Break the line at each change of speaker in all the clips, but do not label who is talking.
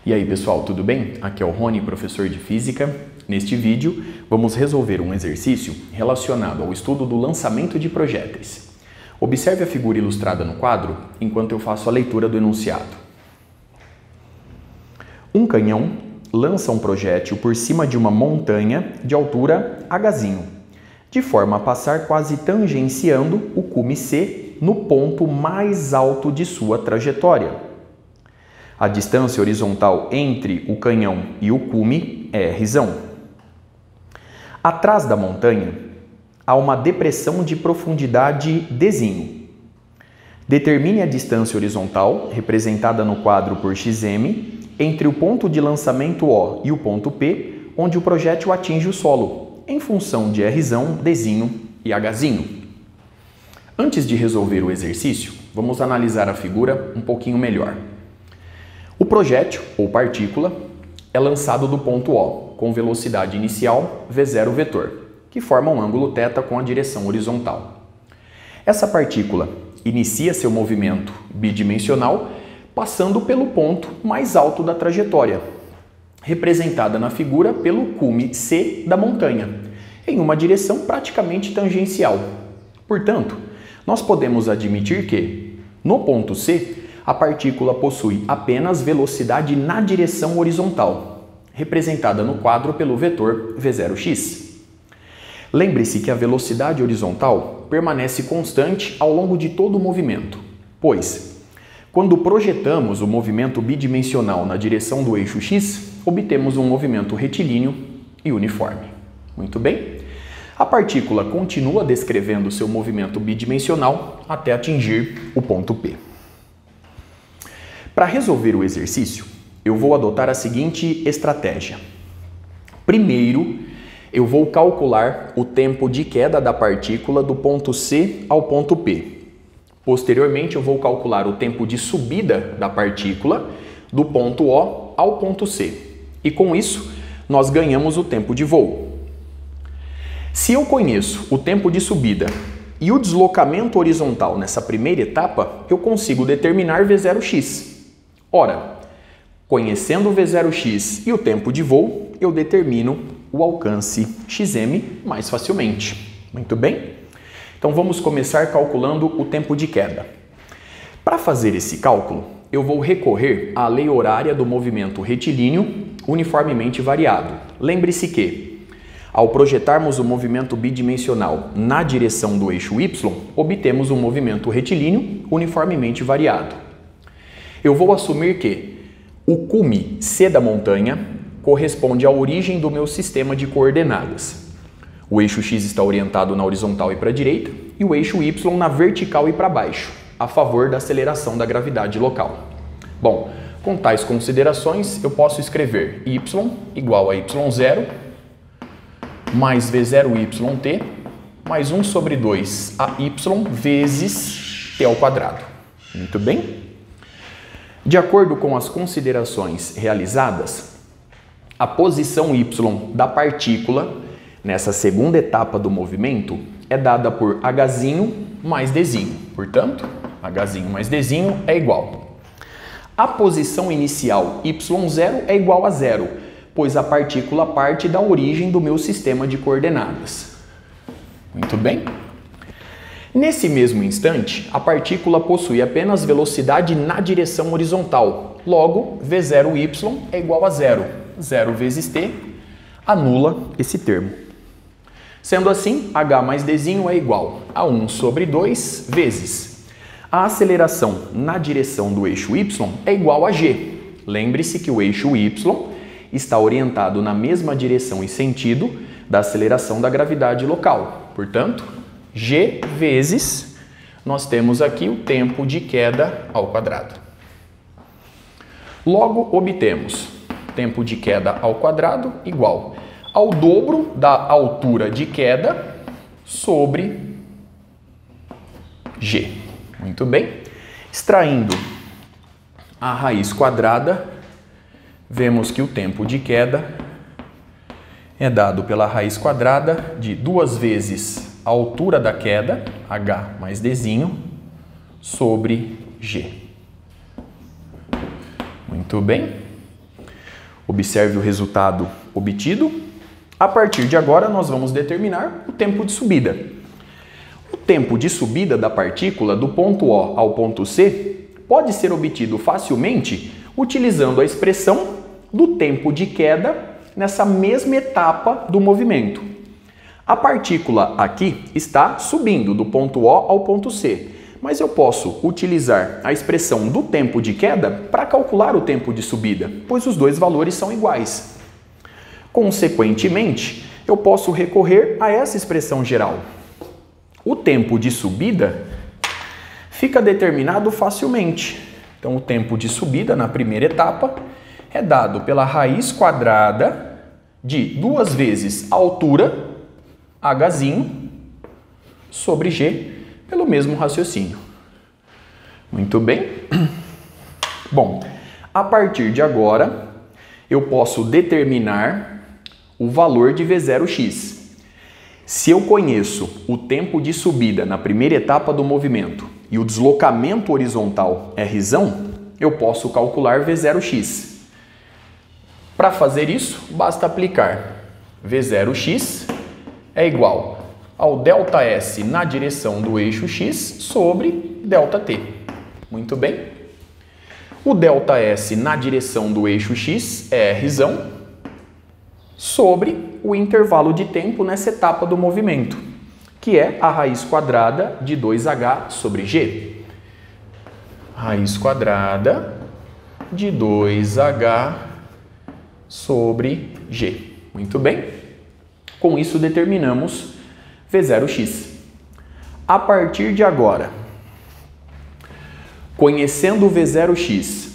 E aí pessoal, tudo bem? Aqui é o Rony, professor de Física. Neste vídeo, vamos resolver um exercício relacionado ao estudo do lançamento de projéteis. Observe a figura ilustrada no quadro enquanto eu faço a leitura do enunciado. Um canhão lança um projétil por cima de uma montanha de altura H, de forma a passar quase tangenciando o cume C no ponto mais alto de sua trajetória. A distância horizontal entre o canhão e o cume é R. Atrás da montanha, há uma depressão de profundidade D. Determine a distância horizontal, representada no quadro por XM, entre o ponto de lançamento O e o ponto P, onde o projétil atinge o solo, em função de R, D e H. Antes de resolver o exercício, vamos analisar a figura um pouquinho melhor. O projétil, ou partícula, é lançado do ponto O, com velocidade inicial V0 vetor, que forma um ângulo θ com a direção horizontal. Essa partícula inicia seu movimento bidimensional passando pelo ponto mais alto da trajetória, representada na figura pelo cume C da montanha, em uma direção praticamente tangencial. Portanto, nós podemos admitir que, no ponto C, a partícula possui apenas velocidade na direção horizontal, representada no quadro pelo vetor V0x. Lembre-se que a velocidade horizontal permanece constante ao longo de todo o movimento, pois, quando projetamos o movimento bidimensional na direção do eixo x, obtemos um movimento retilíneo e uniforme. Muito bem? A partícula continua descrevendo seu movimento bidimensional até atingir o ponto P. Para resolver o exercício, eu vou adotar a seguinte estratégia. Primeiro, eu vou calcular o tempo de queda da partícula do ponto C ao ponto P. Posteriormente, eu vou calcular o tempo de subida da partícula do ponto O ao ponto C. E com isso, nós ganhamos o tempo de voo. Se eu conheço o tempo de subida e o deslocamento horizontal nessa primeira etapa, eu consigo determinar V0x. Ora, conhecendo o V0x e o tempo de voo, eu determino o alcance XM mais facilmente. Muito bem? Então vamos começar calculando o tempo de queda. Para fazer esse cálculo, eu vou recorrer à lei horária do movimento retilíneo uniformemente variado. Lembre-se que, ao projetarmos o movimento bidimensional na direção do eixo Y, obtemos um movimento retilíneo uniformemente variado. Eu vou assumir que o cume C da montanha corresponde à origem do meu sistema de coordenadas. O eixo X está orientado na horizontal e para a direita e o eixo Y na vertical e para baixo, a favor da aceleração da gravidade local. Bom, com tais considerações, eu posso escrever y igual a y0 mais v0yt mais 1 sobre 2 ay vezes t ao quadrado. Muito bem? De acordo com as considerações realizadas, a posição y da partícula nessa segunda etapa do movimento é dada por h mais d. Portanto, h mais d é igual. A posição inicial y0 é igual a 0, pois a partícula parte da origem do meu sistema de coordenadas. Muito bem? Nesse mesmo instante, a partícula possui apenas velocidade na direção horizontal. Logo, V0y é igual a 0. 0 vezes t anula esse termo. Sendo assim, h mais d é igual a 1 sobre 2 vezes a aceleração na direção do eixo y é igual a g. Lembre-se que o eixo y está orientado na mesma direção e sentido da aceleração da gravidade local. Portanto, g vezes, nós temos aqui o tempo de queda ao quadrado. Logo, obtemos tempo de queda ao quadrado igual ao dobro da altura de queda sobre g. Muito bem? Extraindo a raiz quadrada, vemos que o tempo de queda é dado pela raiz quadrada de 2 vezes a altura da queda, h mais d, sobre g. Muito bem. Observe o resultado obtido. A partir de agora, nós vamos determinar o tempo de subida. O tempo de subida da partícula do ponto O ao ponto C pode ser obtido facilmente utilizando a expressão do tempo de queda nessa mesma etapa do movimento. A partícula aqui está subindo do ponto O ao ponto C, mas eu posso utilizar a expressão do tempo de queda para calcular o tempo de subida, pois os dois valores são iguais. Consequentemente, eu posso recorrer a essa expressão geral. O tempo de subida fica determinado facilmente. Então, o tempo de subida na primeira etapa é dado pela raiz quadrada de 2 vezes a altura, Hzinho, sobre G, pelo mesmo raciocínio. Muito bem. Bom, a partir de agora, eu posso determinar o valor de V0x. Se eu conheço o tempo de subida na primeira etapa do movimento e o deslocamento horizontal Rzão, eu posso calcular V0x. Para fazer isso, basta aplicar V0x é igual ao ΔS na direção do eixo x sobre ΔT. Muito bem. O ΔS na direção do eixo x é Rzão sobre o intervalo de tempo nessa etapa do movimento, que é a raiz quadrada de 2H sobre G. Raiz quadrada de 2H sobre G. Muito bem. Com isso, determinamos V0x. A partir de agora, conhecendo o V0x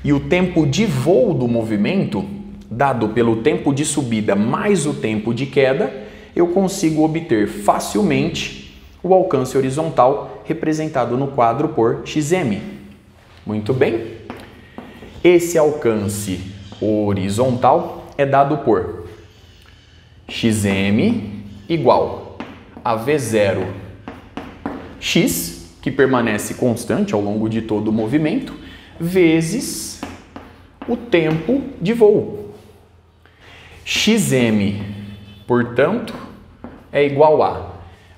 e o tempo de voo do movimento, dado pelo tempo de subida mais o tempo de queda, eu consigo obter facilmente o alcance horizontal representado no quadro por xm. Muito bem. Esse alcance horizontal é dado por xm igual a V0x, que permanece constante ao longo de todo o movimento, vezes o tempo de voo. Xm, portanto, é igual a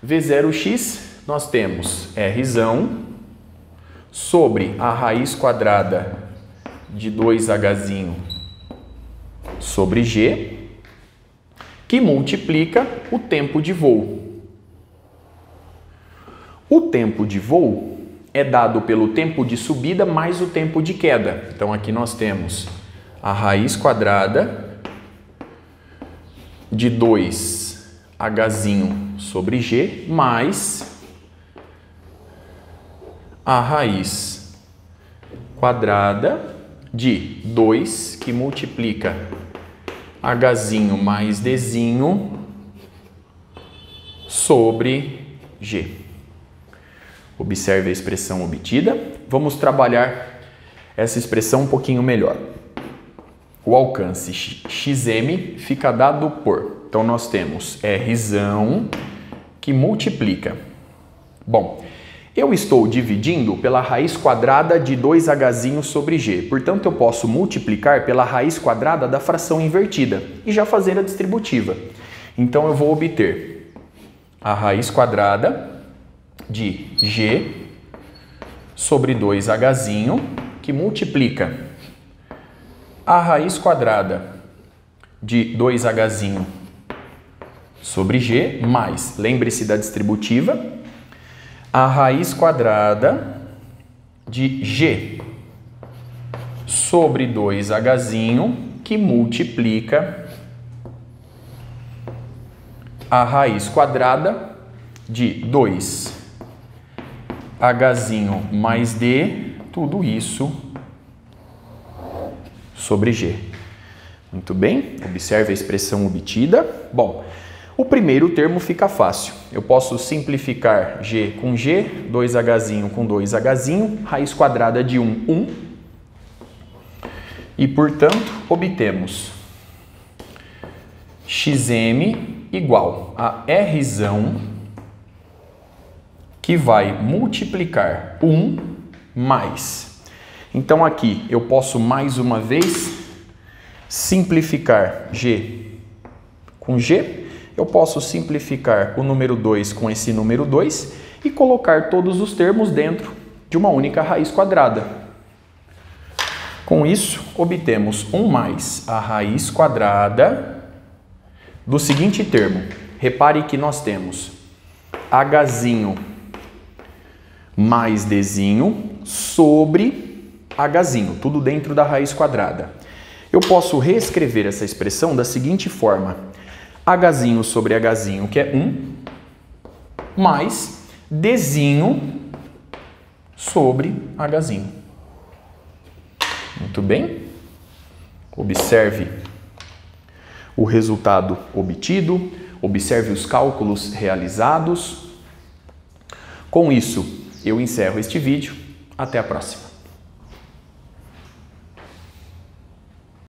V0x, nós temos Rzão sobre a raiz quadrada de 2Hzinho sobre G, que multiplica o tempo de voo. O tempo de voo é dado pelo tempo de subida mais o tempo de queda. Então, aqui nós temos a raiz quadrada de 2Hzinho sobre G mais a raiz quadrada de 2, que multiplica Hzinho mais Dzinho sobre G. Observe a expressão obtida. Vamos trabalhar essa expressão um pouquinho melhor. O alcance xm fica dado por, então nós temos Rzão que multiplica. Bom, eu estou dividindo pela raiz quadrada de 2Hzinho sobre G, portanto eu posso multiplicar pela raiz quadrada da fração invertida e já fazer a distributiva. Então eu vou obter a raiz quadrada de G sobre 2Hzinho, que multiplica a raiz quadrada de 2Hzinho sobre G, mais, lembre-se da distributiva, a raiz quadrada de G sobre 2Hzinho, que multiplica a raiz quadrada de 2Hzinho mais D, tudo isso sobre G. Muito bem, observe a expressão obtida. Bom, o primeiro termo fica fácil. Eu posso simplificar G com G, 2Hzinho com 2Hzinho, raiz quadrada de 1. E, portanto, obtemos xm igual a Rzão, que vai multiplicar 1 mais. Então, aqui eu posso mais uma vez simplificar G com G, eu posso simplificar o número 2 com esse número 2 e colocar todos os termos dentro de uma única raiz quadrada. Com isso, obtemos 1 mais a raiz quadrada do seguinte termo. Repare que nós temos Hzinho mais Dzinho sobre Hzinho, tudo dentro da raiz quadrada. Eu posso reescrever essa expressão da seguinte forma. Hzinho sobre Hzinho, que é 1, mais Dzinho sobre Hzinho. Muito bem. Observe o resultado obtido, observe os cálculos realizados. Com isso, eu encerro este vídeo. Até a próxima.